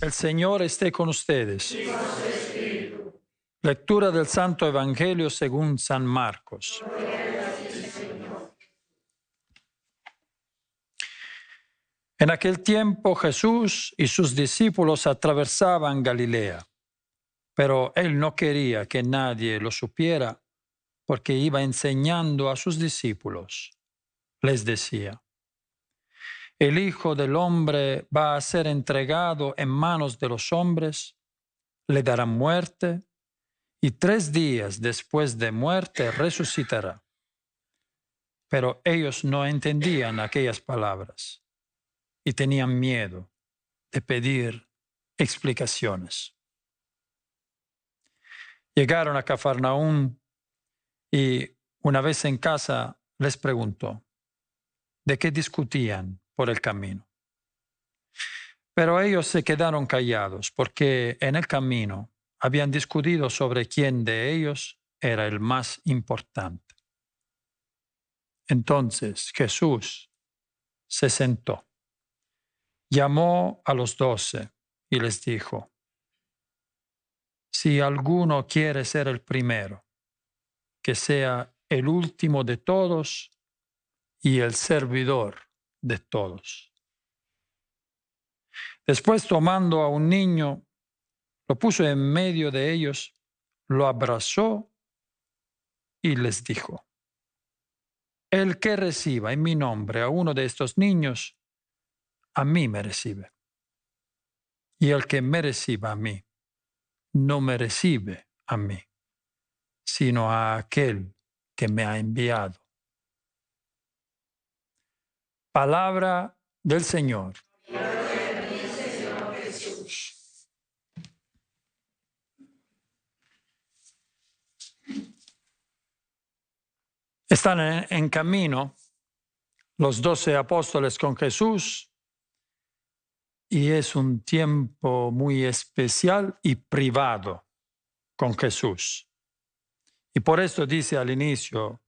El Señor esté con ustedes. Lectura del Santo Evangelio según San Marcos. En aquel tiempo Jesús y sus discípulos atravesaban Galilea, pero él no quería que nadie lo supiera porque iba enseñando a sus discípulos. Les decía: el Hijo del Hombre va a ser entregado en manos de los hombres, le darán muerte y 3 días después de muerte resucitará. Pero ellos no entendían aquellas palabras y tenían miedo de pedir explicaciones. Llegaron a Cafarnaúm y una vez en casa les preguntó de qué discutían por el camino. Pero ellos se quedaron callados porque en el camino habían discutido sobre quién de ellos era el más importante. Entonces Jesús se sentó, llamó a los 12 y les dijo: si alguno quiere ser el primero, que sea el último de todos y el servidor de todos. Después, tomando a un niño, lo puso en medio de ellos, lo abrazó y les dijo: el que reciba en mi nombre a uno de estos niños, a mí me recibe. Y el que me reciba a mí, no me recibe a mí, sino a aquel que me ha enviado. Palabra del Señor. Están en camino los 12 apóstoles con Jesús y es un tiempo muy especial y privado con Jesús. Y por esto dice al inicio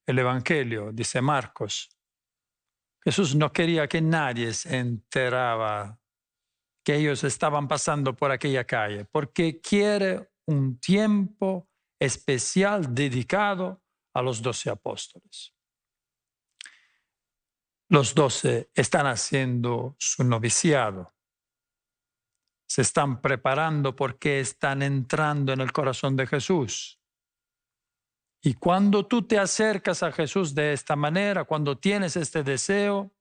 el Evangelio, dice Marcos, Jesús no quería que nadie se enterara que ellos estaban pasando por aquella calle, porque quiere un tiempo especial dedicado a los 12 apóstoles. Los 12 están haciendo su noviciado. Se están preparando porque están entrando en el corazón de Jesús. Y cuando tú te acercas a Jesús de esta manera, cuando tienes este deseo,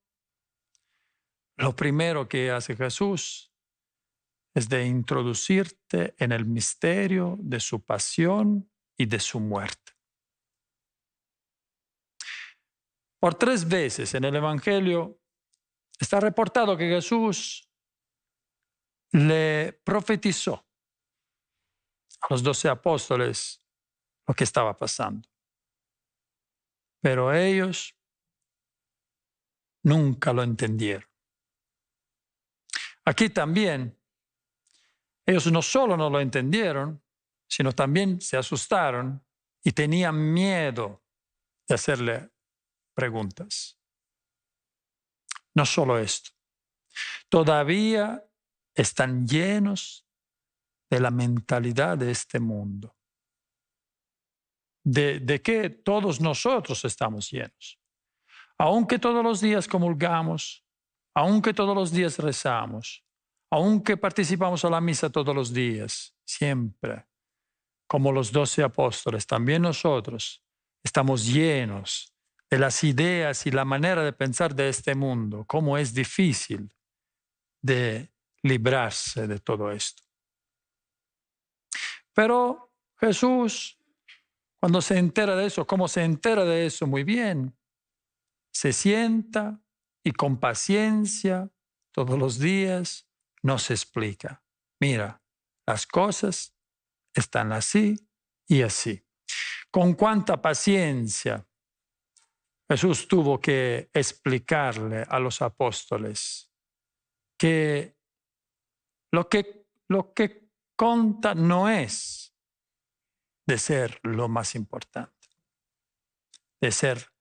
lo primero que hace Jesús es de introducirte en el misterio de su pasión y de su muerte. Por 3 veces en el Evangelio está reportado que Jesús le profetizó a los 12 apóstoles lo que estaba pasando. Pero ellos nunca lo entendieron. Aquí también, ellos no solo no lo entendieron, sino también se asustaron y tenían miedo de hacerle preguntas. No solo esto, todavía están llenos de la mentalidad de este mundo, de que todos nosotros estamos llenos. Aunque todos los días comulgamos, aunque todos los días rezamos, aunque participamos a la misa todos los días, siempre, como los 12 apóstoles, también nosotros estamos llenos de las ideas y la manera de pensar de este mundo, cómo es difícil de librarse de todo esto. Pero Jesús, cuando se entera de eso, ¿cómo se entera de eso? Muy bien. Se sienta y con paciencia, todos los días, nos explica: mira, las cosas están así y así. Con cuánta paciencia Jesús tuvo que explicarle a los apóstoles que lo que conta no es de ser lo más importante, de ser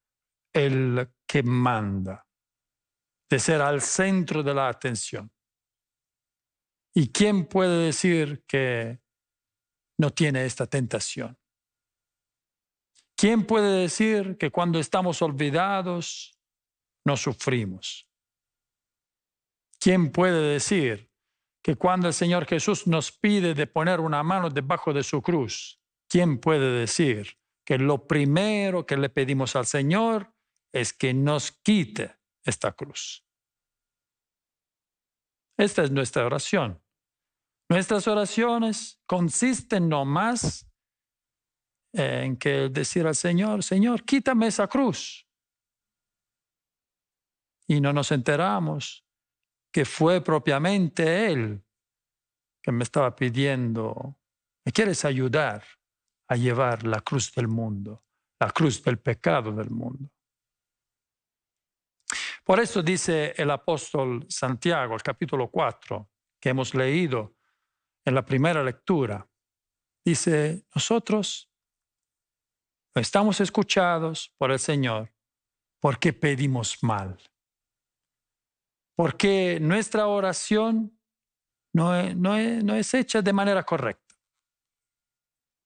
el que manda, de ser al centro de la atención. ¿Y quién puede decir que no tiene esta tentación? ¿Quién puede decir que cuando estamos olvidados no sufrimos? ¿Quién puede decir que cuando el Señor Jesús nos pide de poner una mano debajo de su cruz, quién puede decir que lo primero que le pedimos al Señor es que nos quite esta cruz? Esta es nuestra oración. Nuestras oraciones consisten no más en que decir al Señor, Señor, quítame esa cruz. Y no nos enteramos que fue propiamente Él que me estaba pidiendo, ¿me quieres ayudar a llevar la cruz del mundo, la cruz del pecado del mundo? Por eso dice el apóstol Santiago, el capítulo 4, que hemos leído en la primera lectura, dice, nosotros estamos escuchados por el Señor porque pedimos mal, porque nuestra oración no es hecha de manera correcta,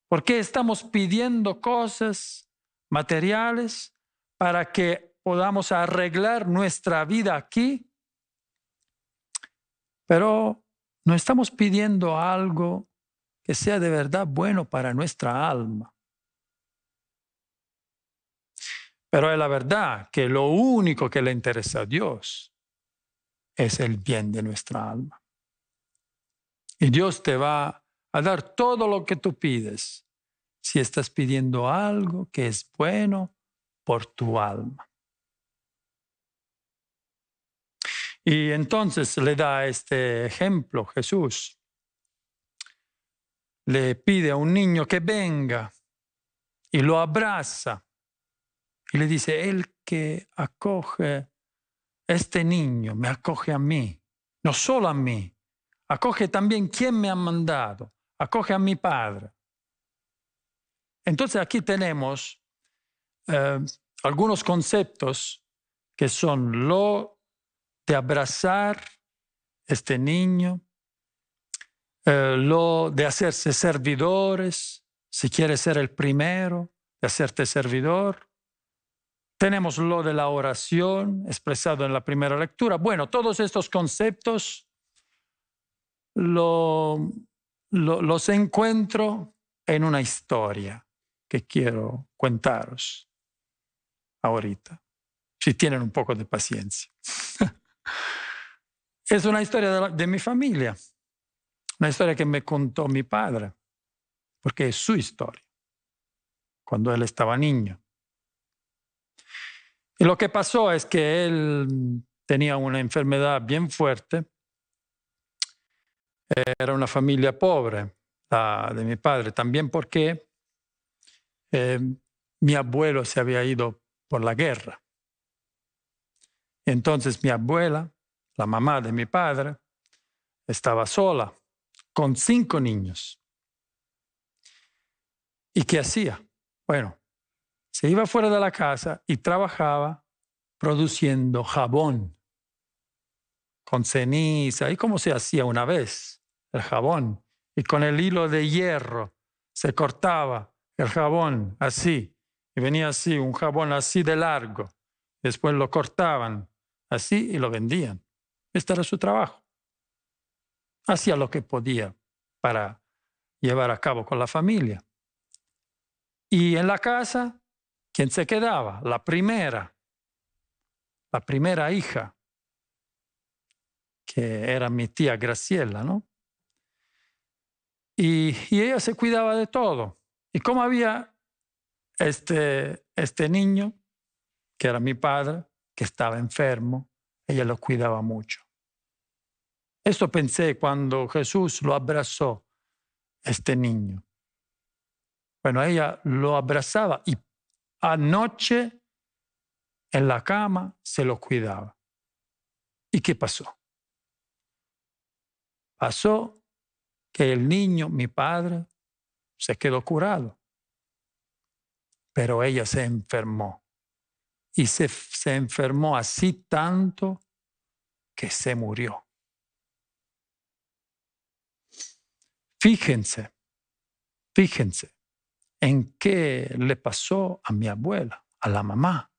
porque estamos pidiendo cosas materiales para que podamos arreglar nuestra vida aquí, pero no estamos pidiendo algo que sea de verdad bueno para nuestra alma. Pero es la verdad que lo único que le interesa a Dios es el bien de nuestra alma. Y Dios te va a dar todo lo que tú pides si estás pidiendo algo que es bueno por tu alma. Y entonces le da este ejemplo Jesús. Le pide a un niño que venga y lo abraza y le dice, el que acoge este niño me acoge a mí, no solo a mí, acoge también quien me ha mandado, acoge a mi Padre. Entonces aquí tenemos algunos conceptos que son lo de abrazar este niño, lo de hacerse servidores, si quieres ser el primero, de hacerte servidor. Tenemos lo de la oración expresado en la primera lectura. Bueno, todos estos conceptos los encuentro en una historia que quiero contaros ahorita, si tienen un poco de paciencia. Es una historia de mi familia, una historia que me contó mi padre, porque es su historia, cuando él estaba niño. Y lo que pasó es que él tenía una enfermedad bien fuerte. Era una familia pobre, la de mi padre, también porque mi abuelo se había ido por la guerra. Entonces mi abuela, la mamá de mi padre, estaba sola, con 5 niños. ¿Y qué hacía? Bueno, se iba fuera de la casa y trabajaba produciendo jabón con ceniza, y como se hacía una vez el jabón, y con el hilo de hierro se cortaba el jabón así, y venía así, un jabón así de largo, después lo cortaban así y lo vendían. Este era su trabajo. Hacía lo que podía para llevar a cabo con la familia. Y en la casa, ¿quién se quedaba? La primera hija, que era mi tía Graciela, ¿no? Y ella se cuidaba de todo. Y como había este niño, que era mi padre, que estaba enfermo, ella lo cuidaba mucho. Esto pensé cuando Jesús lo abrazó, este niño. Bueno, ella lo abrazaba y anoche en la cama se lo cuidaba. ¿Y qué pasó? Pasó que el niño, mi padre, se quedó curado, pero ella se enfermó. Y se enfermó así tanto que se murió. Fíjense en qué le pasó a mi abuela, a la mamá,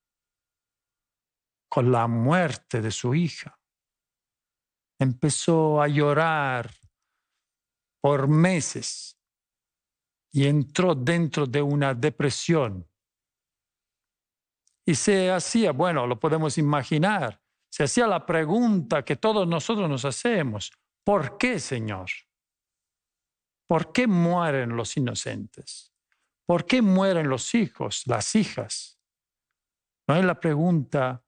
con la muerte de su hija. Empezó a llorar por meses y entró dentro de una depresión. Y se hacía, bueno, lo podemos imaginar, se hacía la pregunta que todos nosotros nos hacemos: ¿por qué, Señor? ¿Por qué mueren los inocentes? ¿Por qué mueren los hijos, las hijas? No es la pregunta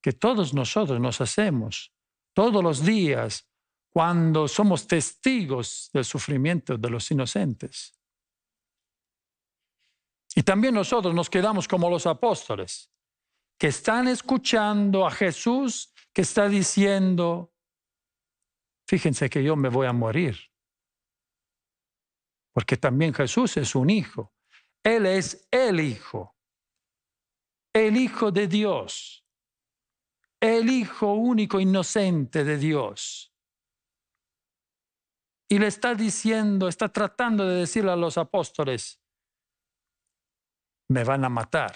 que todos nosotros nos hacemos todos los días cuando somos testigos del sufrimiento de los inocentes. Y también nosotros nos quedamos como los apóstoles, que están escuchando a Jesús que está diciendo: fíjense que yo me voy a morir. Porque también Jesús es un hijo. Él es el Hijo de Dios, el Hijo único inocente de Dios. Y le está diciendo, está tratando de decirle a los apóstoles: me van a matar.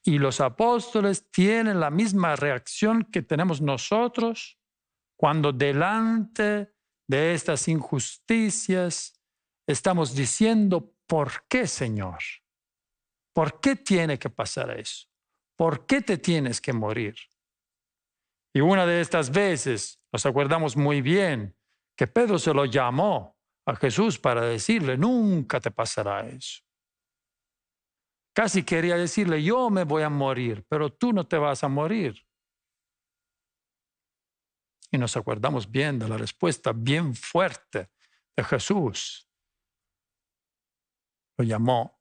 Y los apóstoles tienen la misma reacción que tenemos nosotros cuando delante de estas injusticias estamos diciendo: ¿por qué, Señor? ¿Por qué tiene que pasar eso? ¿Por qué te tienes que morir? Y una de estas veces nos acordamos muy bien que Pedro se lo llamó a Jesús para decirle: nunca te pasará eso. Casi quería decirle: yo me voy a morir, pero tú no te vas a morir. Y nos acordamos bien de la respuesta bien fuerte de Jesús. Lo llamó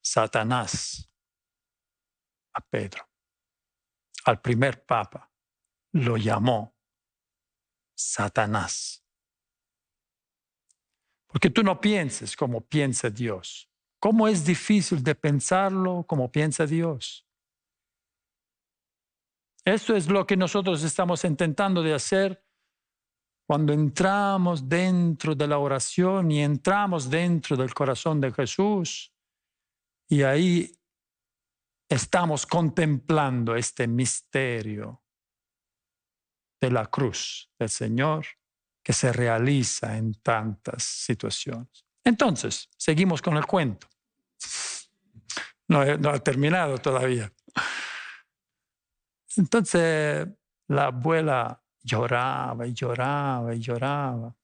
Satanás a Pedro. Al primer papa lo llamó Satanás. Porque tú no pienses como piensa Dios. ¿Cómo es difícil de pensarlo como piensa Dios? Esto es lo que nosotros estamos intentando de hacer cuando entramos dentro de la oración y entramos dentro del corazón de Jesús, y ahí estamos contemplando este misterio de la cruz del Señor que se realiza en tantas situaciones. Entonces, seguimos con el cuento. No ha terminado todavía. Entonces, la abuela lloraba y lloraba y lloraba.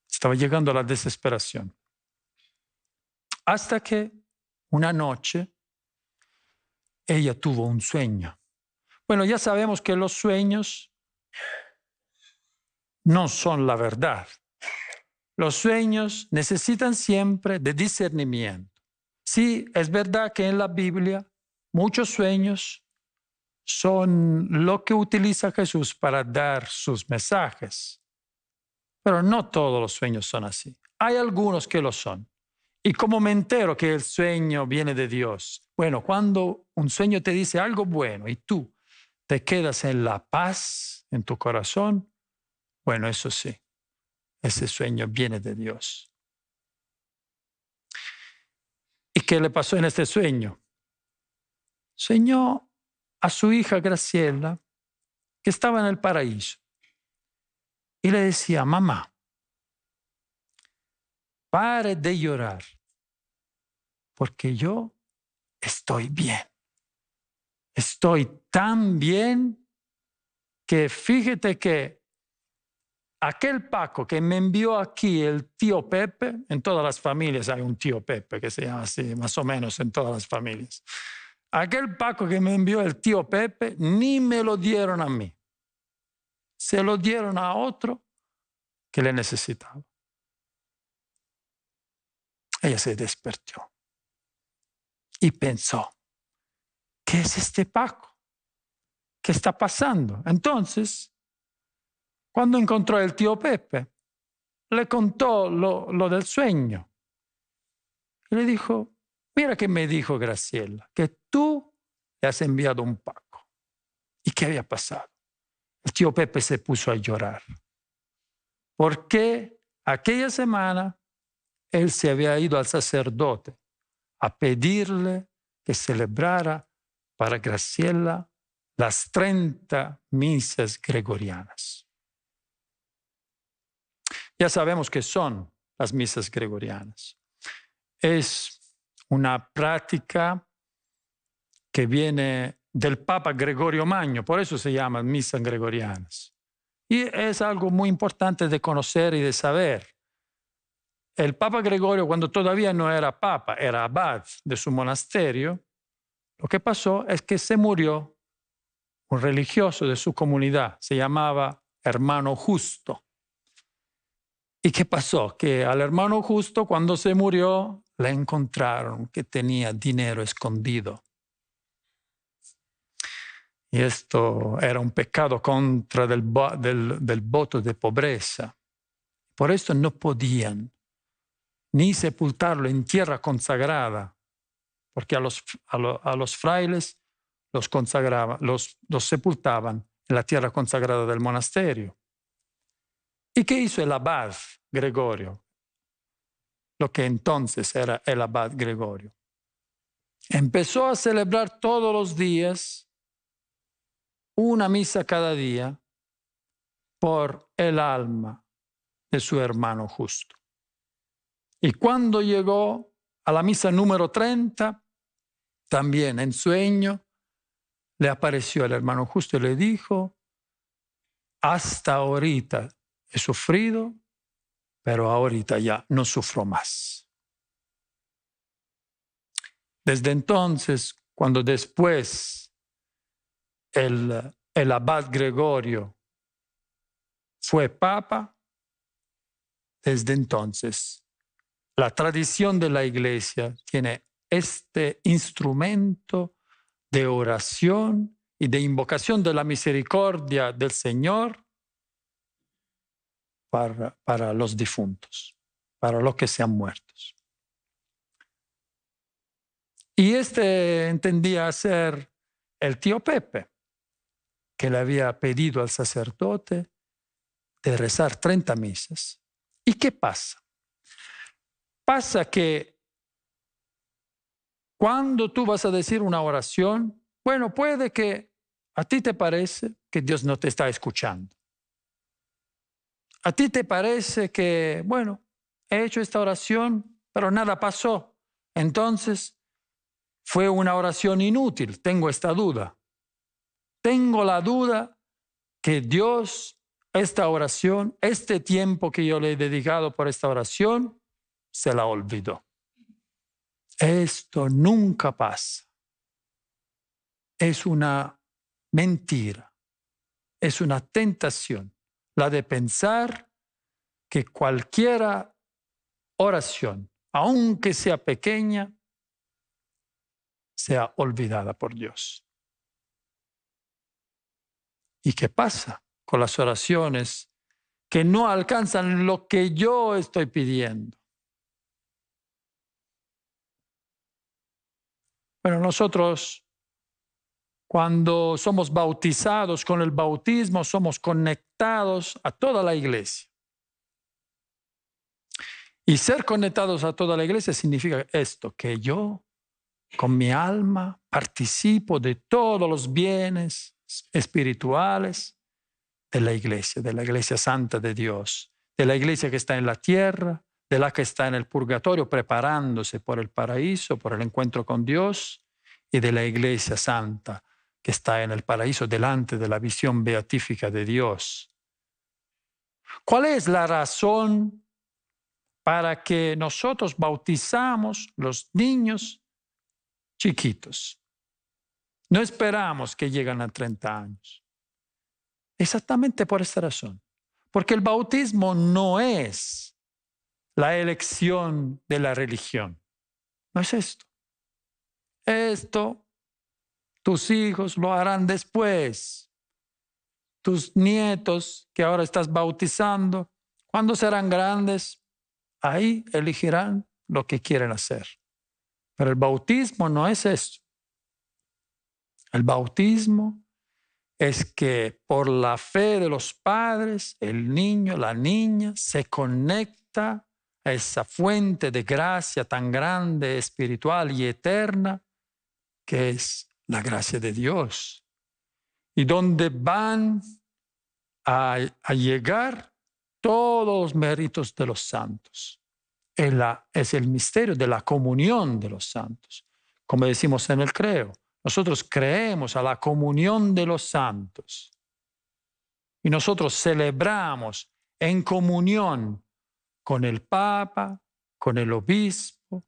Estaba llegando a la desesperación. Hasta que una noche ella tuvo un sueño. Bueno, ya sabemos que los sueños no son la verdad. Los sueños necesitan siempre de discernimiento. Sí, es verdad que en la Biblia muchos sueños son lo que utiliza Jesús para dar sus mensajes, pero no todos los sueños son así. Hay algunos que lo son. ¿Y cómo me entero que el sueño viene de Dios? Bueno, cuando un sueño te dice algo bueno y tú te quedas en la paz en tu corazón, bueno, eso sí, ese sueño viene de Dios. ¿Y qué le pasó en este sueño? Soñó a su hija Graciela, que estaba en el paraíso, y le decía: mamá, pare de llorar, porque yo estoy bien. Estoy tan bien que fíjate que aquel Paco que me envió aquí el tío Pepe, en todas las familias hay un tío Pepe que se llama así, más o menos en todas las familias. Aquel Paco que me envió el tío Pepe, ni me lo dieron a mí. Se lo dieron a otro que le necesitaba. Ella se despertó y pensó: ¿qué es este Paco? ¿Qué está pasando? Entonces, cuando encontró el tío Pepe, le contó lo del sueño. Y le dijo: mira que me dijo Graciela, que tú le has enviado un Paco. ¿Y qué había pasado? El tío Pepe se puso a llorar, porque aquella semana él se había ido al sacerdote a pedirle que celebrara para Graciela las 30 misas gregorianas. Ya sabemos qué son las misas gregorianas. Es una práctica que viene del Papa Gregorio Magno, por eso se llaman misas gregorianas. Y es algo muy importante de conocer y de saber. El Papa Gregorio, cuando todavía no era papa, era abad de su monasterio, lo que pasó es que se murió un religioso de su comunidad, se llamaba Hermano Justo. ¿Y qué pasó? Que al hermano Justo, cuando se murió, le encontraron que tenía dinero escondido. Y esto era un pecado contra del voto de pobreza. Por esto no podían ni sepultarlo en tierra consagrada, porque a los frailes los consagraban, los sepultaban en la tierra consagrada del monasterio. ¿Y qué hizo el abad Gregorio? Lo que entonces era el abad Gregorio. Empezó a celebrar todos los días una misa cada día por el alma de su hermano Justo. Y cuando llegó a la misa número 30, también en sueño, le apareció el hermano Justo y le dijo: hasta ahorita he sufrido, pero ahorita ya no sufro más. Desde entonces, cuando después el abad Gregorio fue papa, desde entonces la tradición de la Iglesia tiene este instrumento de oración y de invocación de la misericordia del Señor para los difuntos, para los que se han muerto. Y entendía ser el tío Pepe, que le había pedido al sacerdote de rezar 30 misas. ¿Y qué pasa? Pasa que cuando tú vas a decir una oración, bueno, puede que a ti te parece que Dios no te está escuchando. A ti te parece que, bueno, he hecho esta oración, pero nada pasó. Entonces, fue una oración inútil. Tengo esta duda. Tengo la duda que Dios, esta oración, este tiempo que yo le he dedicado por esta oración, se la olvidó. Esto nunca pasa. Es una mentira. Es una tentación. La de pensar que cualquier oración, aunque sea pequeña, sea olvidada por Dios. ¿Y qué pasa con las oraciones que no alcanzan lo que yo estoy pidiendo? Bueno, nosotros cuando somos bautizados con el bautismo somos conectados a toda la iglesia. Y ser conectados a toda la iglesia significa esto, que yo con mi alma participo de todos los bienes espirituales de la iglesia santa de Dios, de la iglesia que está en la tierra, de la que está en el purgatorio preparándose por el paraíso, por el encuentro con Dios, y de la iglesia santa que está en el paraíso delante de la visión beatífica de Dios. ¿Cuál es la razón para que nosotros bautizamos los niños chiquitos? No esperamos que lleguen a 30 años. Exactamente por esta razón. Porque el bautismo no es la elección de la religión. No es esto. Esto tus hijos lo harán después. Tus nietos que ahora estás bautizando, cuando serán grandes, ahí elegirán lo que quieren hacer. Pero el bautismo no es esto. El bautismo es que por la fe de los padres, el niño, la niña, se conecta a esa fuente de gracia tan grande, espiritual y eterna, que es la gracia de Dios, y donde van a llegar todos los méritos de los santos. Es el misterio de la comunión de los santos. Como decimos en el credo, nosotros creemos a la comunión de los santos y nosotros celebramos en comunión con el Papa, con el Obispo,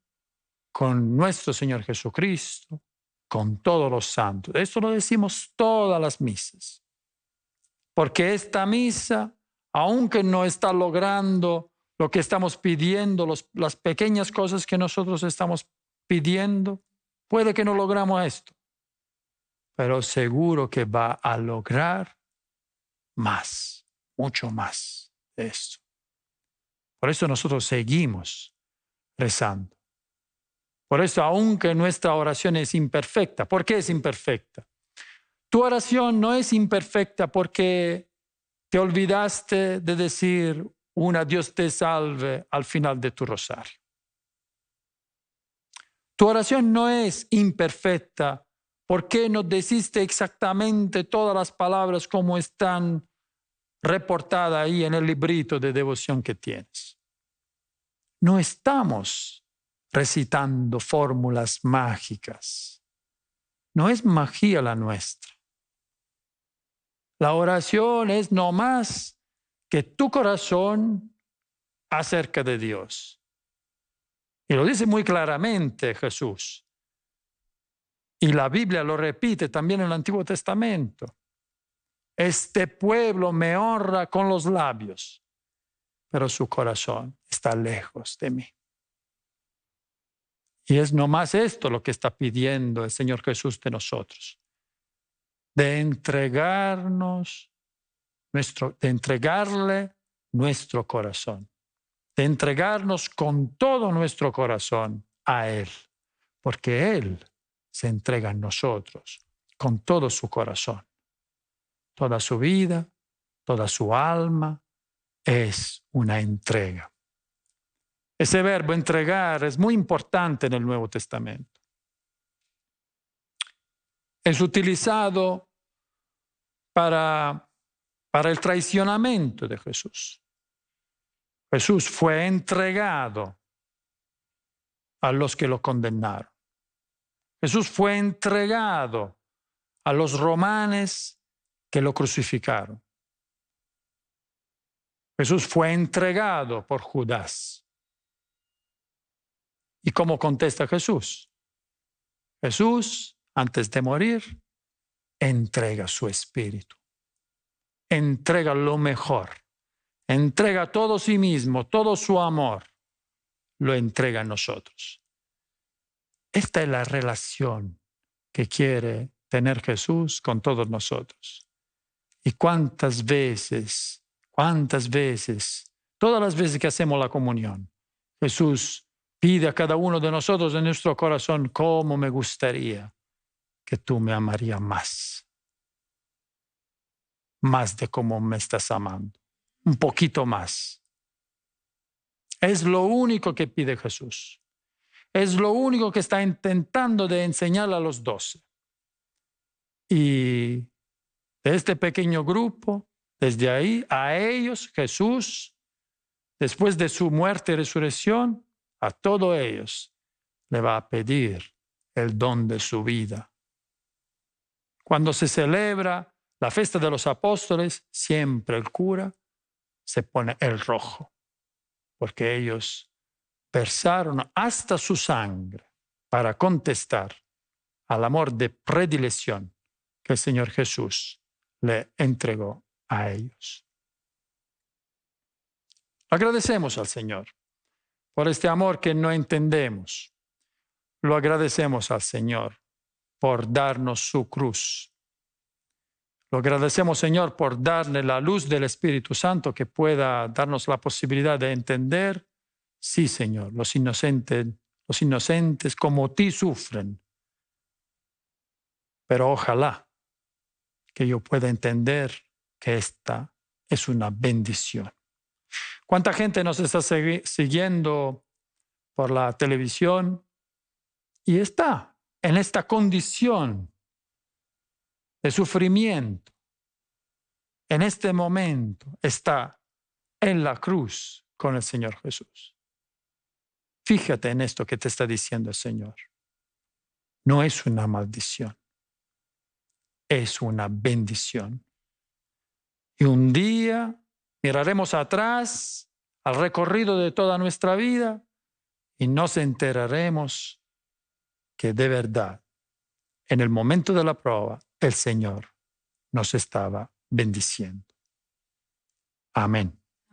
con nuestro Señor Jesucristo, con todos los santos. Esto lo decimos todas las misas, porque esta misa, aunque no está logrando lo que estamos pidiendo, las pequeñas cosas que nosotros estamos pidiendo, puede que no logramos esto, pero seguro que va a lograr más, mucho más de esto. Por eso nosotros seguimos rezando. Por eso, aunque nuestra oración es imperfecta, ¿por qué es imperfecta? Tu oración no es imperfecta porque te olvidaste de decir una Dios te salve al final de tu rosario. Tu oración no es imperfecta porque no deciste exactamente todas las palabras como están reportadas ahí en el librito de devoción que tienes. No estamos recitando fórmulas mágicas. No es magia la nuestra. La oración es no más que tu corazón acerca de Dios. Y lo dice muy claramente Jesús. Y la Biblia lo repite también en el Antiguo Testamento. Este pueblo me honra con los labios, pero su corazón está lejos de mí. Y es nomás esto lo que está pidiendo el Señor Jesús de nosotros. De entregarle nuestro corazón. De entregarnos con todo nuestro corazón a Él. Porque Él se entrega a nosotros con todo su corazón. Toda su vida, toda su alma es una entrega. Ese verbo entregar es muy importante en el Nuevo Testamento. Es utilizado para el traicionamiento de Jesús. Jesús fue entregado a los que lo condenaron. Jesús fue entregado a los romanos que lo crucificaron. Jesús fue entregado por Judas. ¿Y cómo contesta Jesús? Jesús, antes de morir, entrega su espíritu. Entrega lo mejor. Entrega todo sí mismo, todo su amor. Lo entrega a nosotros. Esta es la relación que quiere tener Jesús con todos nosotros. Y cuántas veces, todas las veces que hacemos la comunión, Jesús pide a cada uno de nosotros en nuestro corazón, cómo me gustaría que tú me amarías más de cómo me estás amando, un poquito más. Es lo único que pide Jesús. Es lo único que está intentando de enseñar a los 12. Y de este pequeño grupo, desde ahí, a ellos Jesús, después de su muerte y resurrección, a todos ellos le va a pedir el don de su vida. Cuando se celebra la fiesta de los apóstoles, siempre el cura se pone el rojo, porque ellos versaron hasta su sangre para contestar al amor de predilección que el Señor Jesús le entregó a ellos. Agradecemos al Señor por este amor que no entendemos. Lo agradecemos al Señor por darnos su cruz. Lo agradecemos, Señor, por darle la luz del Espíritu Santo que pueda darnos la posibilidad de entender. Sí, Señor, los inocentes como ti sufren. Pero ojalá que yo pueda entender que esta es una bendición. ¿Cuánta gente nos está siguiendo por la televisión y está en esta condición de sufrimiento? En este momento está en la cruz con el Señor Jesús. Fíjate en esto que te está diciendo el Señor. No es una maldición, es una bendición. Y un día miraremos atrás al recorrido de toda nuestra vida y nos enteraremos que de verdad, en el momento de la prueba, el Señor nos estaba bendiciendo. Amén.